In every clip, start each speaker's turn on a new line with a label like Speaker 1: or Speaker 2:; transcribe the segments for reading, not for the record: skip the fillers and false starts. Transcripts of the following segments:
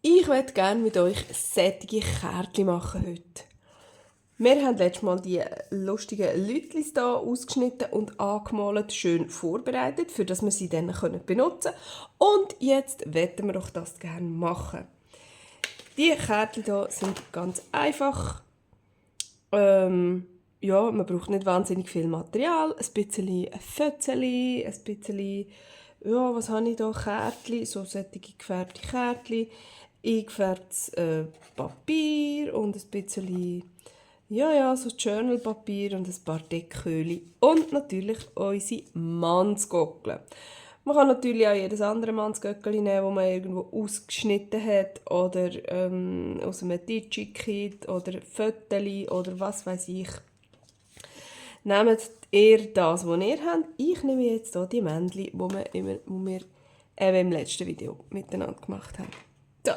Speaker 1: Ich möchte gerne mit euch sättige Kärtchen machen heute. Wir haben letztes Mal die lustigen Lütlis hier ausgeschnitten und angemalt, schön vorbereitet, für dass wir sie dann benutzen können. Und jetzt wollen wir doch das gerne machen. Die Kärtchen hier sind ganz einfach. Ja, man braucht nicht wahnsinnig viel Material. Ein bisschen Fötzeli, ein bisschen, ja, was habe ich hier? Kärtchen, so solche gefärbte Kärtchen, eingefärbtes Papier und ein bisschen, ja, so Journalpapier und ein paar Deckhöhle. Und natürlich unsere Mannsgockel. Man kann natürlich auch jedes andere Mannsgöckeli nehmen, das man irgendwo ausgeschnitten hat oder aus einem Digi-Kit oder Föteli oder was weiß ich. Nehmt ihr das, was ihr habt. Ich nehme jetzt hier die Männchen, die wir im letzten Video miteinander gemacht haben. So.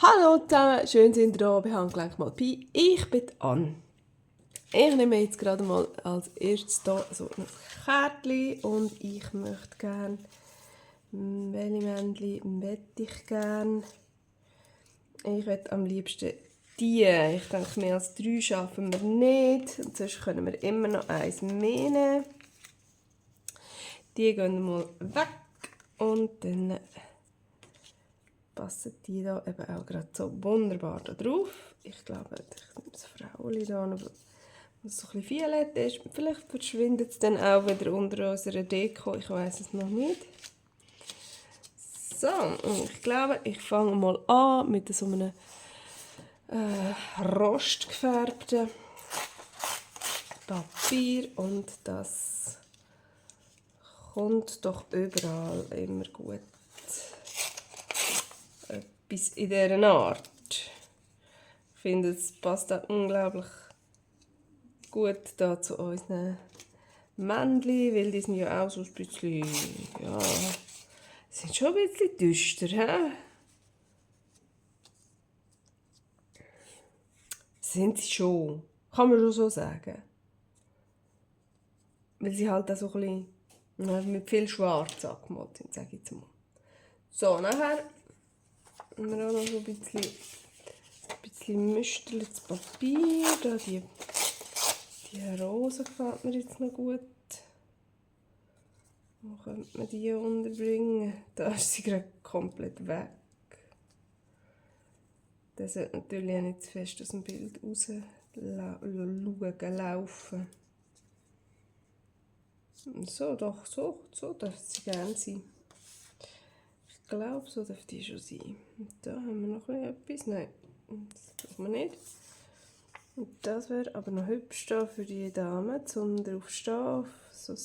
Speaker 1: Hallo zusammen, schön sind ihr da bei Handgelenk mal Pi. Ich bin Anne. Ich nehme jetzt gerade mal als erstes hier so ein Kärtchen und ich möchte gerne, welche Männchen möchte ich gerne? Ich möchte am liebsten die. Ich denke, mehr als 3 schaffen wir nicht. Und sonst können wir immer noch eins mehr nehmen. Die gehen mal weg und dann passen die da eben auch gerade so wunderbar da drauf. Ich glaube, ich nehme das Frauchen da, was so ein bisschen violett ist. Vielleicht verschwindet es dann auch wieder unter unserer Deko. Ich weiß es noch nicht. So, und ich glaube, ich fange mal an mit so einem rostgefärbten Papier und das kommt doch überall immer gut. Etwas in dieser Art. Ich finde, es passt auch unglaublich gut da zu unseren Männchen, weil die sind ja auch so ein bisschen, ja, sind schon ein bisschen düster, hä? Sind sie schon, kann man schon so sagen. Weil sie halt auch so ein bisschen mit viel Schwarz angemalt sind, sage ich jetzt mal. So, nachher haben wir auch noch so ein bisschen müsterliches Papier. Da die Rose gefällt mir jetzt noch gut. Wo könnte man die unterbringen? Da ist sie gerade komplett weg. Das sollte natürlich auch nicht zu fest aus dem Bild laufen. So, doch, so darf sie gerne sein. Ich glaube, so darf die schon sein. Und da haben wir noch etwas. Nein, das brauchen wir nicht. Und das wäre aber noch hübsch da für die Dame, um drauf zu stehen, auf so ein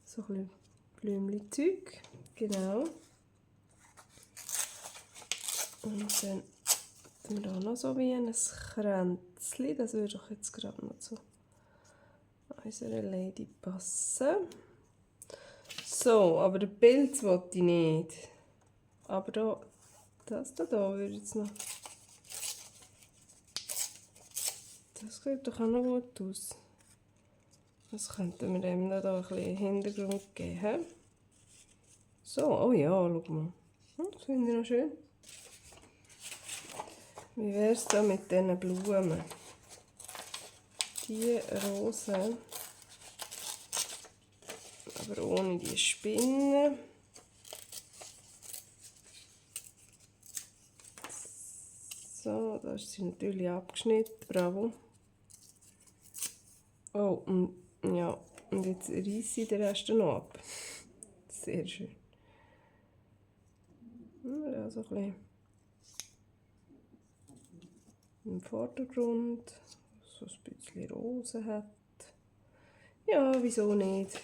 Speaker 1: bisschen Blümchen-Zeug. Genau. Und dann haben wir da noch so wie ein Kränzchen. Das würde doch jetzt gerade noch zu unserer Lady passen. So, aber den Pilz wollte ich nicht. Aber da, das da würde jetzt noch. Das sieht doch auch noch gut aus. Das könnten wir dem da ein bisschen Hintergrund geben. So, oh ja, schau mal. Das finde ich noch schön. Wie wäre es da mit diesen Blumen? Die Rosen. Aber ohne die Spinnen. So, da ist sie natürlich abgeschnitten. Bravo. Oh, und, ja, und jetzt reiße ich den Rest noch ab. Sehr schön. Ja, so ein bisschen im Vordergrund, so ein bisschen Rosen hat. Ja, wieso nicht?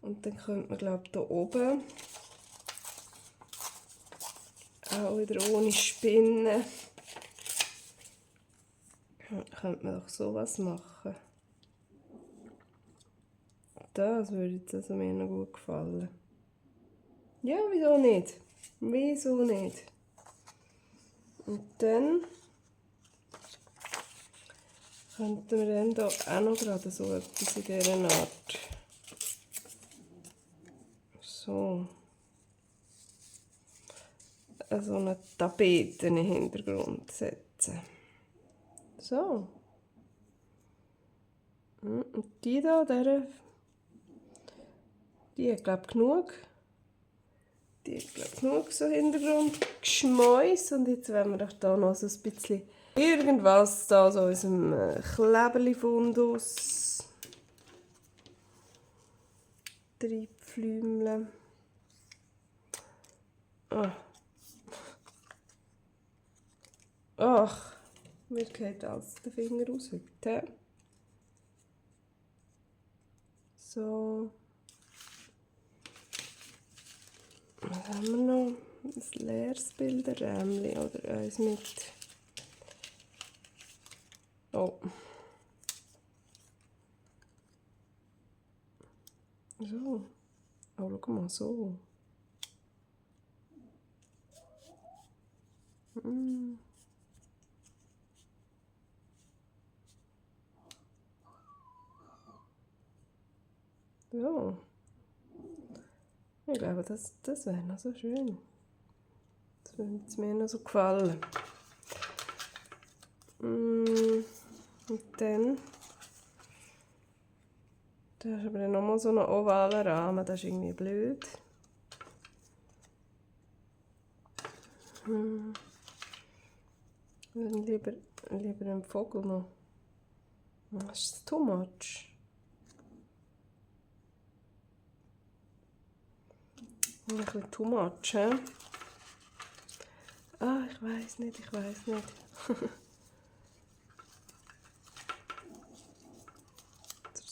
Speaker 1: Und dann könnte man, glaube ich, hier oben auch wieder ohne Spinnen, könnte man doch sowas machen. Das würde jetzt also mir noch gut gefallen. Ja, wieso nicht? Wieso nicht? Und dann könnten wir dann hier auch noch gerade so etwas in dieser Art. So. so eine Tapete in den Hintergrund setzen. So. Und die da, die hat, glaube ich, genug. Die hat, glaube ich, genug so Hintergrundgeschmäus. Und jetzt wollen wir doch da noch so ein bisschen irgendwas da so aus dem Kleberli-Fundus reinpflümeln. Ach, mir geht alles der Finger raus heute. So. Was haben wir noch? Ein leeres Bilderrämchen oder eins mit. Oh. So. Oh, schau mal, so. So. Ich glaube, das wäre noch so schön. Das würde mir noch so gefallen. Und dann. Da ist aber nochmal so ein ovaler Rahmen, das ist irgendwie blöd. Lieber einen Vogel noch. Das ist too much. Ein bisschen too much, he? Ah, ich weiß nicht.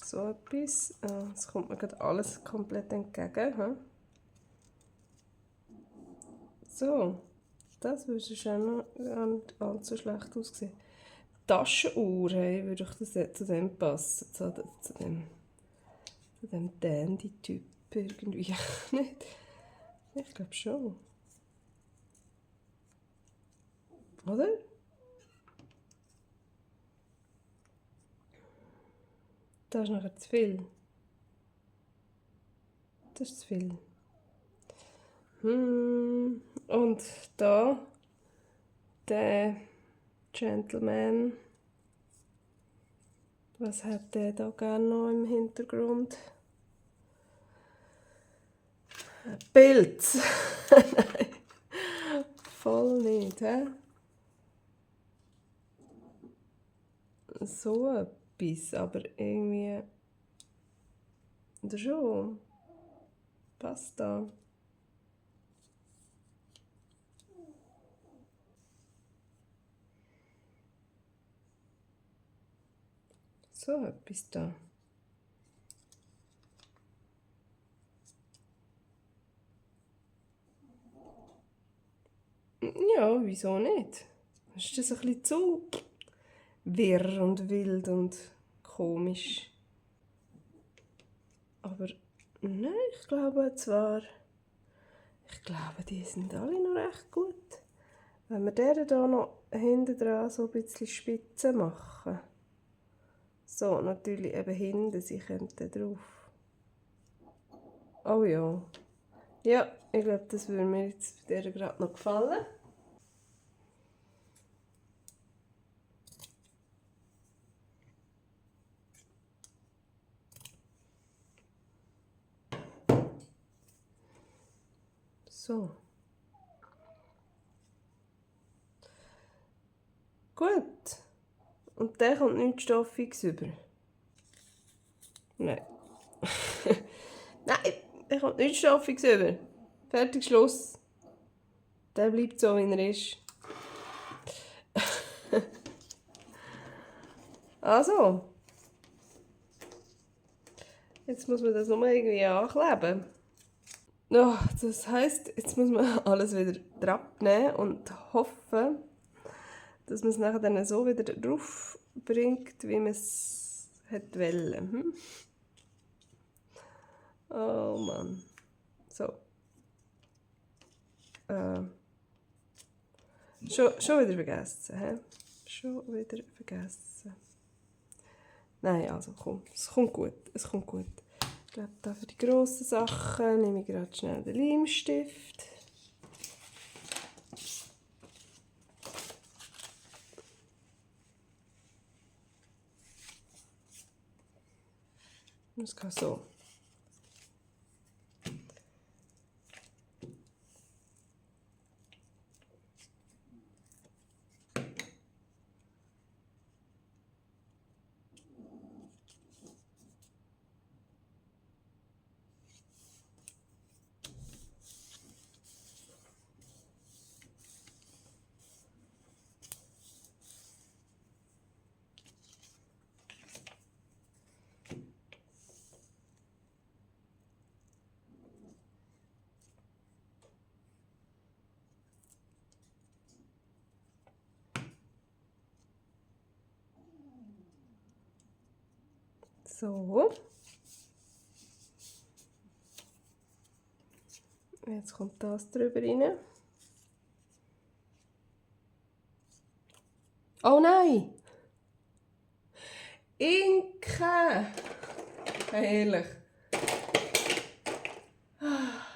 Speaker 1: So etwas. Jetzt kommt mir gerade alles komplett entgegen. He? So, das würde schon gar nicht allzu schlecht aussehen. Taschenuhr, hey, würde ich das zu dem passen? Zu dem Dandy-Typ irgendwie. Nicht? Ich glaube schon. Oder? Das ist nachher zu viel. Das ist zu viel. Und da der Gentleman. Was hat der da gerne noch im Hintergrund? Ein Pilz. Nein. Voll nicht, hä? So etwas, aber irgendwie. Oder schon. Passt da. So etwas da. Ja, wieso nicht? Ist das ein bisschen zu wirr und wild und komisch? Aber nein, ich glaube, die sind alle noch recht gut. Wenn wir deren hier noch hinten dran so ein bisschen Spitzen machen. So, natürlich eben hinten, sie kommen drauf. Oh ja. Ja, ich glaube, das würde mir jetzt bei der gerade noch gefallen. So. Gut. Und der kommt nichts Stoffiges über. Nein. Nein, der kommt nichts Stoffiges über. Fertig, Schluss. Der bleibt so, wie er ist. Also. Jetzt muss man das nochmal irgendwie ankleben. Oh, das heisst, jetzt muss man alles wieder drauf nehmen und hoffen, dass man es nachher dann so wieder drauf bringt, wie man es wollte. Oh Mann. So. Schon wieder vergessen, hä? Schon wieder vergessen. Nein, also komm, es kommt gut. Ich glaube, da für die grossen Sachen nehme ich gerade schnell den Leimstift. Das geht so. So. Jetzt kommt das drüber rein. Oh nein! Inke! Ehrlich.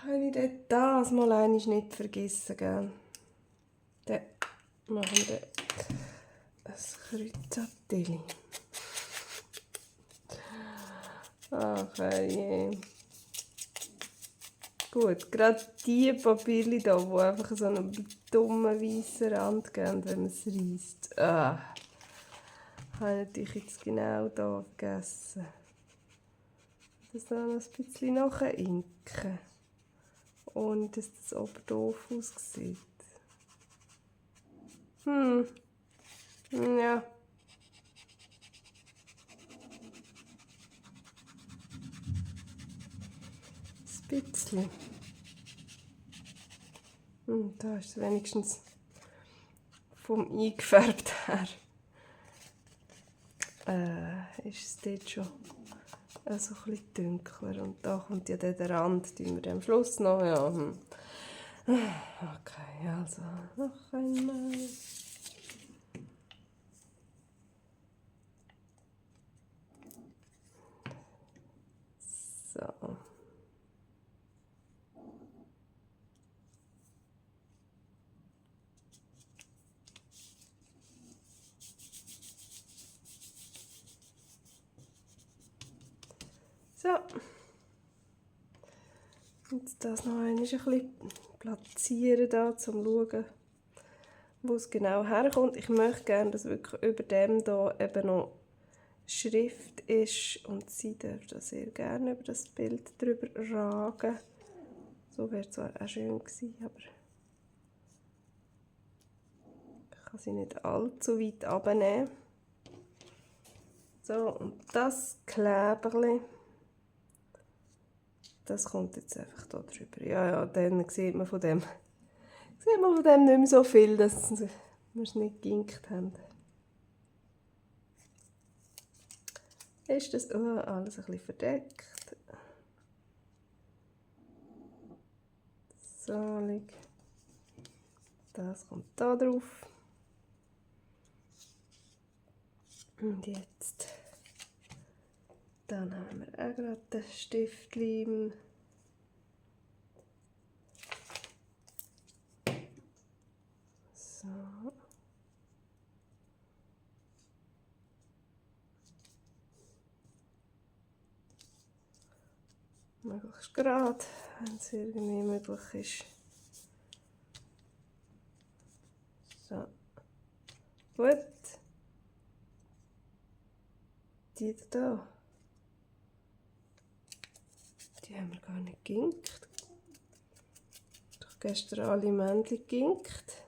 Speaker 1: Wenn ich das mal einmal nicht vergessen, gell? Dann machen wir ein Kreuzateli. Ach je. Gut, gerade die Papierchen hier, die einfach so einen dummen weißen Rand geben, wenn man es reisst. Habe ich natürlich jetzt genau hier vergessen. Das dann noch ein bisschen nachinken. Ohne dass das oben doof aussieht. Ja. Ein bisschen. Da ist es wenigstens vom Eingefärbt her. Ist es dort schon so ein bisschen dunkler. Und da kommt ja der Rand, den wir am Schluss noch. Ja. Okay, also noch einmal. So. So. Jetzt das noch ein bisschen platzieren, da, um zu schauen, wo es genau herkommt. Ich möchte gerne, dass wirklich über dem hier eben noch Schrift ist und sie darf da sehr gerne über das Bild drüber ragen. So wäre zwar auch schön gewesen, aber ich kann sie nicht allzu weit abnehmen. So, und das Kleberli, das kommt jetzt einfach da drüber. Ja, dann sieht man von dem nicht mehr so viel, dass wir es nicht geginkt haben. Ist das alles ein bisschen verdeckt? So, das kommt da drauf. Und jetzt, dann haben wir auch gerade den Stiftleim. So. Möglichst gerade, wenn es irgendwie möglich ist. So. Gut. Die da. Die haben wir gar nicht geginkt. Doch gestern alle Männchen geginkt.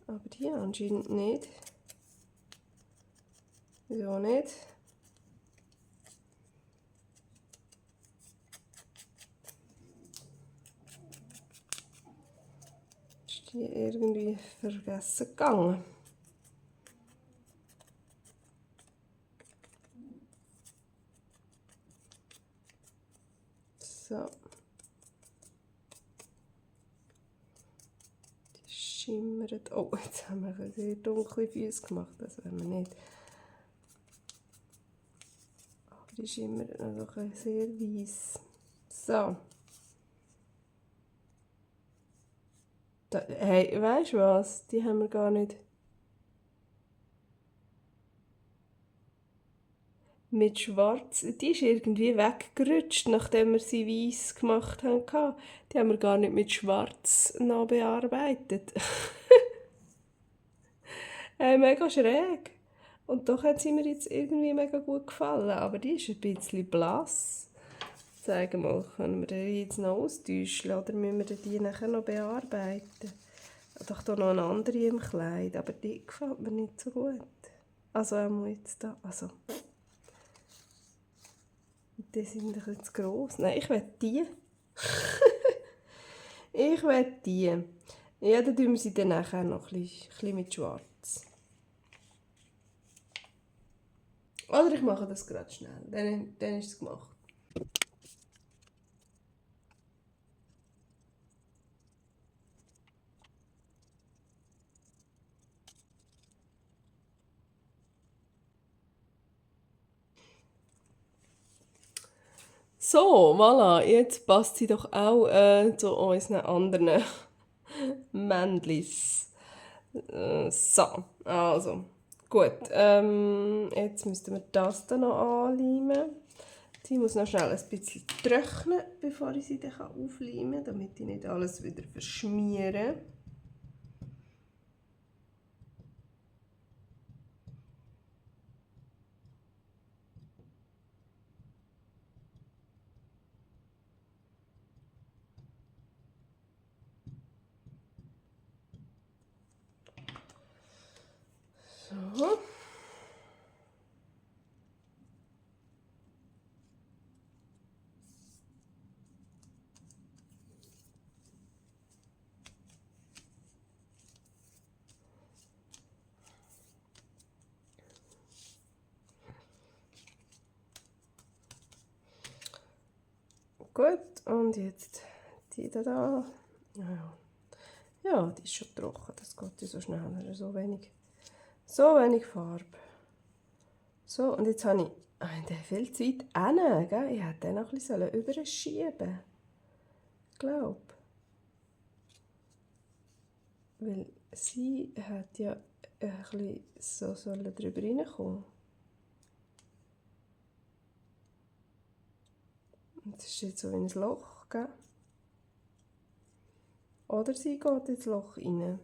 Speaker 1: Aber die anscheinend nicht. Wieso nicht? Ist die irgendwie vergessen gegangen? So. Die schimmert. Oh, jetzt haben wir sehr dunkle Füße gemacht. Das wollen wir nicht. Aber die schimmert noch sehr weiss. So. Da, hey, weißt du was? Die haben wir gar nicht. mit Schwarz. Die ist irgendwie weggerutscht, nachdem wir sie weiß gemacht haben. Die haben wir gar nicht mit Schwarz noch bearbeitet. Mega schräg. Und doch hat sie mir jetzt irgendwie mega gut gefallen. Aber die ist ein bisschen blass. Sag mal, können wir die jetzt noch austauschen oder müssen wir die nachher noch bearbeiten? Doch da noch eine andere im Kleid, aber die gefällt mir nicht so gut. Also auch jetzt da. Also. Die sind ein bisschen zu gross. Nein, ich will die. Ich will die. Ja, dann tun wir sie dann nachher noch ein bisschen mit Schwarz. Oder ich mache das gerade schnell. Dann ist es gemacht. So, voilà, jetzt passt sie doch auch zu unseren anderen Männlis. So, also, gut. Jetzt müssten wir das dann noch anleimen. Sie muss noch schnell ein bisschen trocknen, bevor ich sie dann aufleimen kann, damit ich nicht alles wieder verschmiere. So. Gut, und jetzt die da. Ja, die ist schon trocken, das geht ja so schneller, so wenig Farbe. So, und jetzt habe ich viel Zeit hin, gell? Ich hätte den noch ein bisschen überschieben. Ich glaube. Weil sie hat ja ein bisschen so drüber reinkommen. Und das ist jetzt so wie ein Loch, gell? Oder sie geht ins Loch rein.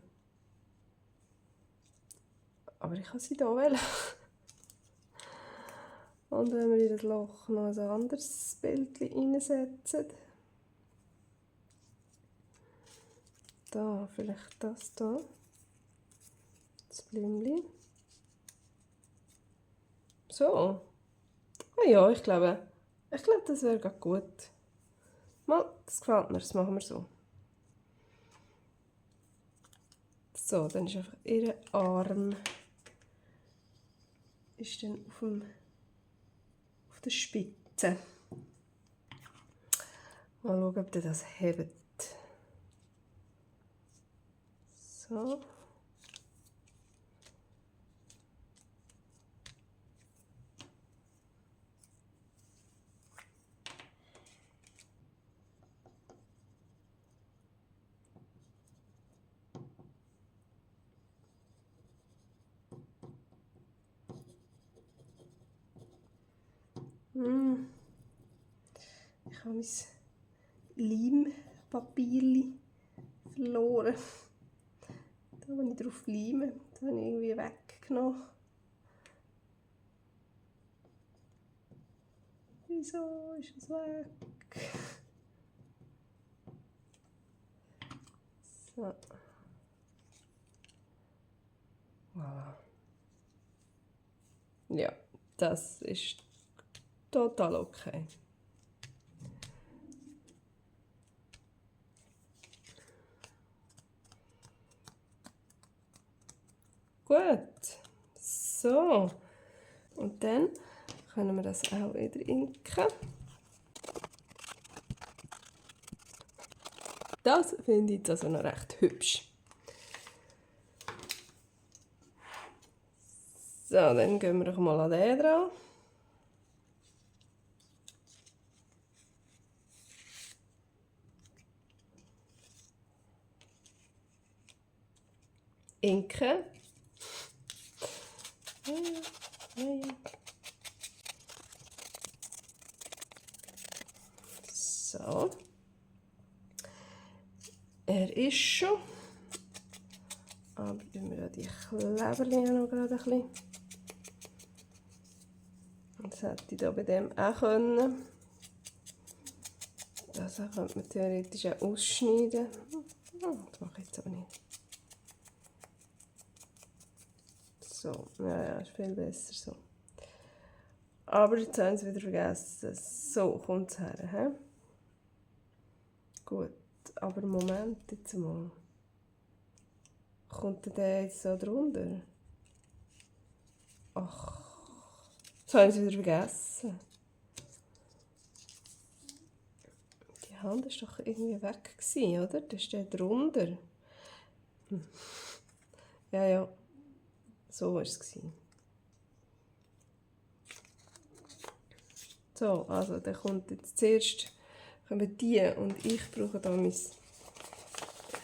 Speaker 1: Aber ich kann sie hier wählen. Und wenn wir in das Loch noch ein anderes Bild reinsetzen. Da, vielleicht das hier. Das Blümchen. So. Ah ja, ich glaube, das wäre gerade gut. Mal, das gefällt mir, das machen wir so. So, dann ist einfach ihr Arm ist dann auf der Spitze. Mal schauen, ob ihr das hebt. So. Ich habe mein Leimpapier verloren. Da, wo ich drauf leime, das habe ich irgendwie weggenommen. Wieso ist es weg? So. Voilà. Ja, das ist total okay. Gut. So. Und dann können wir das auch wieder inken. Das finde ich jetzt also noch recht hübsch. So, dann gehen wir doch mal an den dran. Inken. Ja. So. Er ist schon. Aber tun wir die Kleberchen noch gerade ein bisschen. Das hätte ich hier bei dem auch können. Das könnte man theoretisch auch ausschneiden. Das mache ich jetzt aber nicht. So, ja, ist viel besser so. Aber jetzt haben sie wieder vergessen. So kommt es her. He? Gut, aber Moment jetzt mal. Kommt der jetzt so drunter? Ach, das haben sie wieder vergessen. Die Hand war doch irgendwie weg gewesen, oder? Das steht drunter. Ja, ja. So war es. So, also dann kommt jetzt zuerst kommen die und ich brauche da mein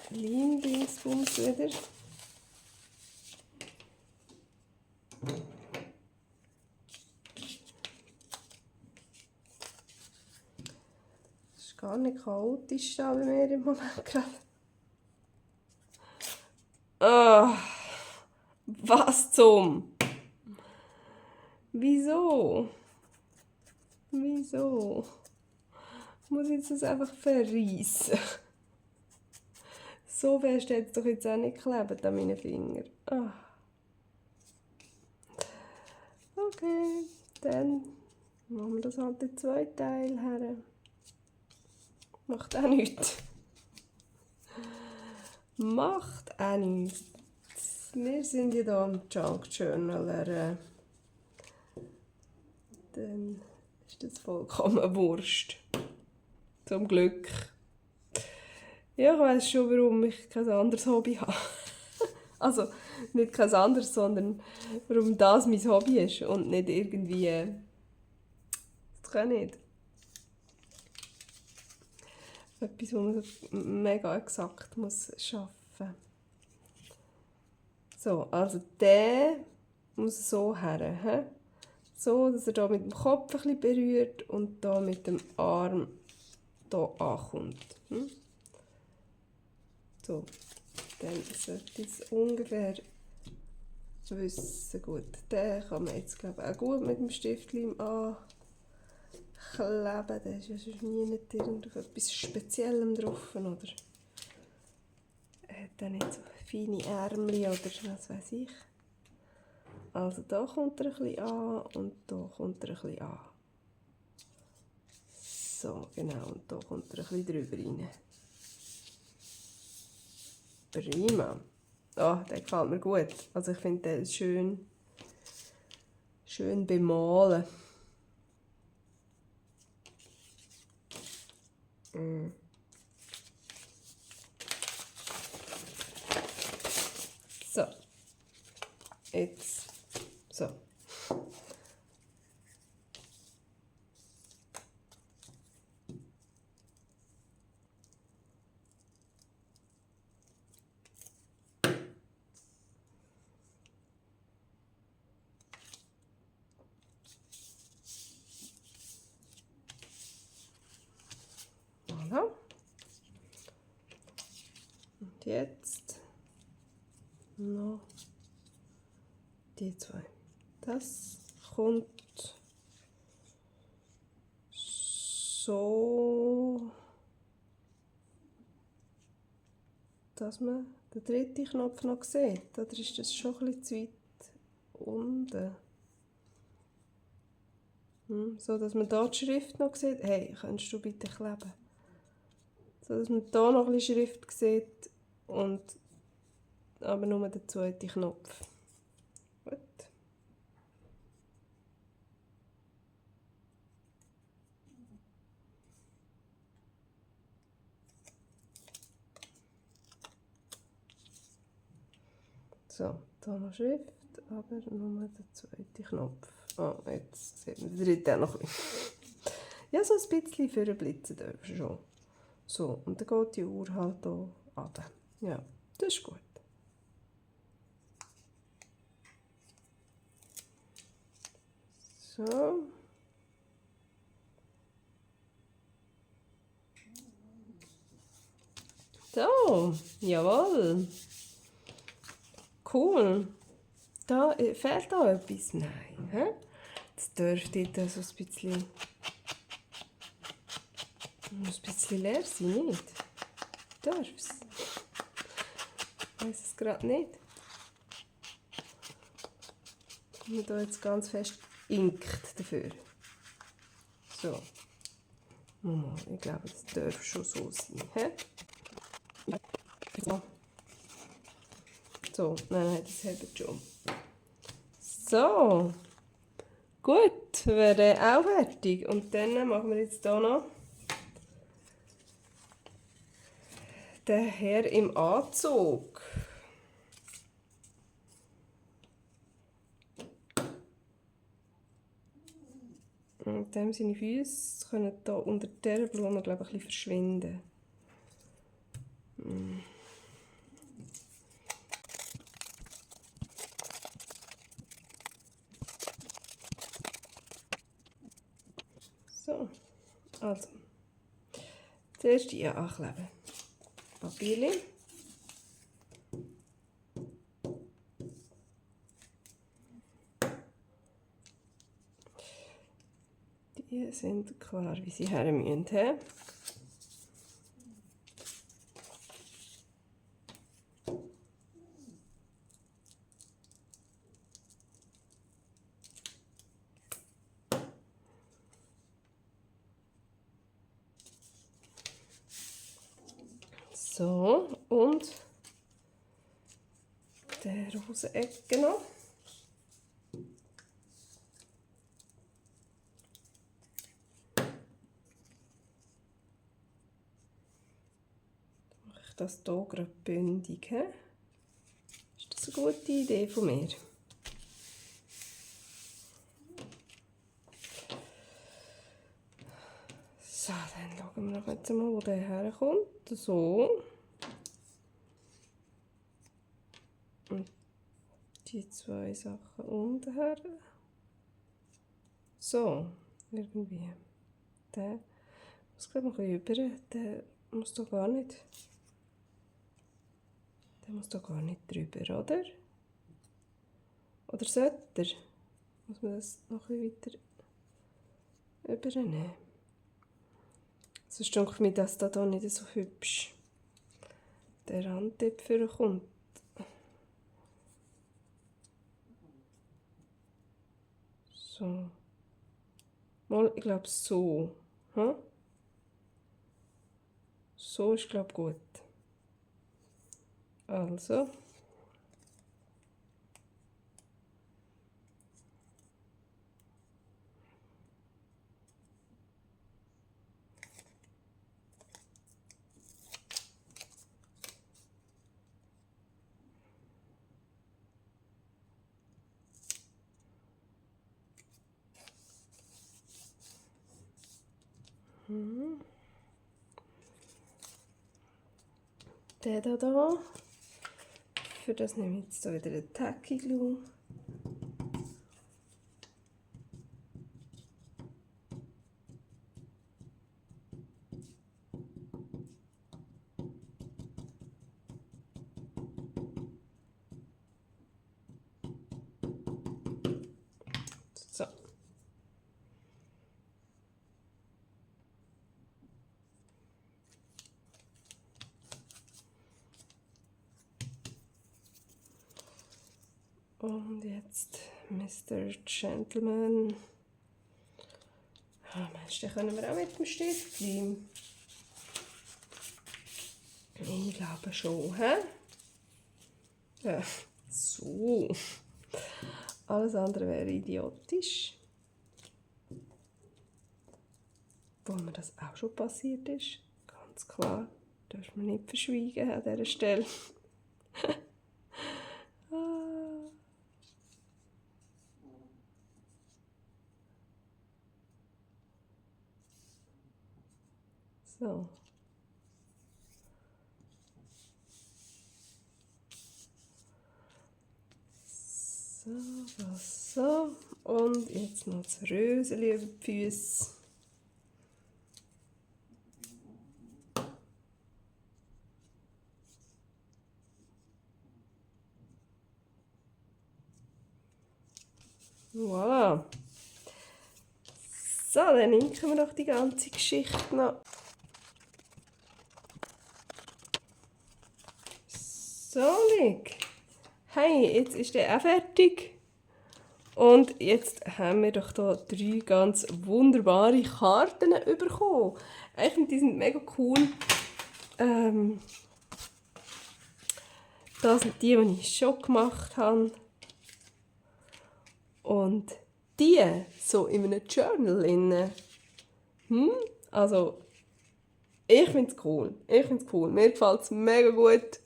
Speaker 1: Leim-Dingsbums wieder. Es ist gar nicht chaotisch da bei mir im Moment gerade. Ah, was zum? Wieso? Wieso? Muss ich jetzt das einfach verreissen? So fest hat es doch jetzt auch nicht geklebt an meinen Fingern. Ah. Okay, dann machen wir das halt in 2 Teile her. Macht auch nichts. Macht auch nichts. Wir sind ja hier am Junk Journaler. Dann ist das vollkommen Wurst. Zum Glück. Ja, ich weiss schon, warum ich kein anderes Hobby habe. Also, nicht kein anderes, sondern warum das mein Hobby ist und nicht irgendwie... Das kann ich nicht. Etwas, wo man so mega exakt muss arbeiten muss. So, also der muss so her. He? So, dass er hier mit dem Kopf ein bisschen berührt und hier mit dem Arm hier ankommt. So, dann sollte ich es ungefähr wissen. Gut, den kann man jetzt glaube ich, auch gut mit dem Stiftleim ankleben. Der ist ja sonst nie nicht irgendetwas Speziellem drauf, oder? Er hat dann nicht so feine Ärmel oder was weiß ich. Also da kommt er ein bisschen an und da kommt er ein bisschen an. So, genau, und da kommt er ein bisschen drüber rein. Prima. Oh, der gefällt mir gut. Also ich finde den schön bemalen. So. Jetzt. So. Voilà. Und jetzt noch die 2. Das kommt so, dass man den 3. Knopf noch sieht. Oder ist das schon ein bisschen zu weit unten? So, dass man hier die Schrift noch sieht. Hey, könntest du bitte kleben? So, dass man hier noch ein bisschen Schrift sieht und aber nur den 2. Knopf. Gut. So, hier noch Schrift, aber nur der 2. Knopf. Oh, jetzt sieht man den 3. auch noch ein bisschen. Ja, so ein bisschen für den Blitzen dürfen schon. So, und dann geht die Uhr halt hier runter. Ja, das ist gut. So. So, jawohl. Cool. Da fehlt da etwas? Nein. Hä? Das dürfte da so ein bisschen leer sein, nicht? Darf es? Ich weiss es gerade nicht. Ich bin da jetzt ganz fest inkt dafür. So. Mama, ich glaube, das darf schon so sein. Hä? So, nein, das hebt schon. So. Gut, wäre auch fertig. Und dann machen wir jetzt hier noch den Herr im Anzug. Und dem seine Füße können hier unter dieser Blume, glaube ich, ein bisschen verschwinden. So, also. Zuerst die ankleben. Papierchen. Die sind klar, wie sie her müssen. He? So, und der Hosenecke noch. Mache ich das hier gerade bündig. He? Ist das eine gute Idee von mir? So, dann schauen wir noch jetzt mal, wo der herkommt. So. Und die zwei Sachen unten her. So, irgendwie. Der muss glaube ich noch ein bisschen über. Der muss da gar nicht. Der muss da gar nicht drüber, oder? Oder sollte er? Muss man das noch ein bisschen weiter übernehmen? Sonst denke ich mir, dass das hier nicht so hübsch der Randtipfer kommt. So. Mal, ich glaube so. Hm? So ist, glaube ich, gut. Also. Der da. Für das nehme ich jetzt hier wieder den Tacky Glue. So. Und jetzt Mr. Gentleman. Ah, meinst du, den können wir auch mit dem Stift bleiben? Ich glaube schon, hä? Ja, so. Alles andere wäre idiotisch. Wo mir das auch schon passiert ist. Ganz klar. Darf man nicht verschweigen an dieser Stelle. So. So. Und jetzt noch das Röseli über die Füße. . Voilà. So, dann inken wir doch die ganze Geschichte noch. So, Nick. Hey, jetzt ist der auch fertig. Und jetzt haben wir doch hier 3 ganz wunderbare Karten bekommen. Ich finde, die sind mega cool. Das sind die ich schon gemacht habe. Und die so in einem Journal drin. Also, ich finde es cool. Mir gefällt es mega gut.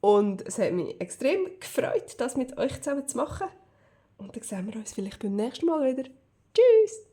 Speaker 1: Und es hat mich extrem gefreut, das mit euch zusammen zu machen. Und dann sehen wir uns vielleicht beim nächsten Mal wieder. Tschüss!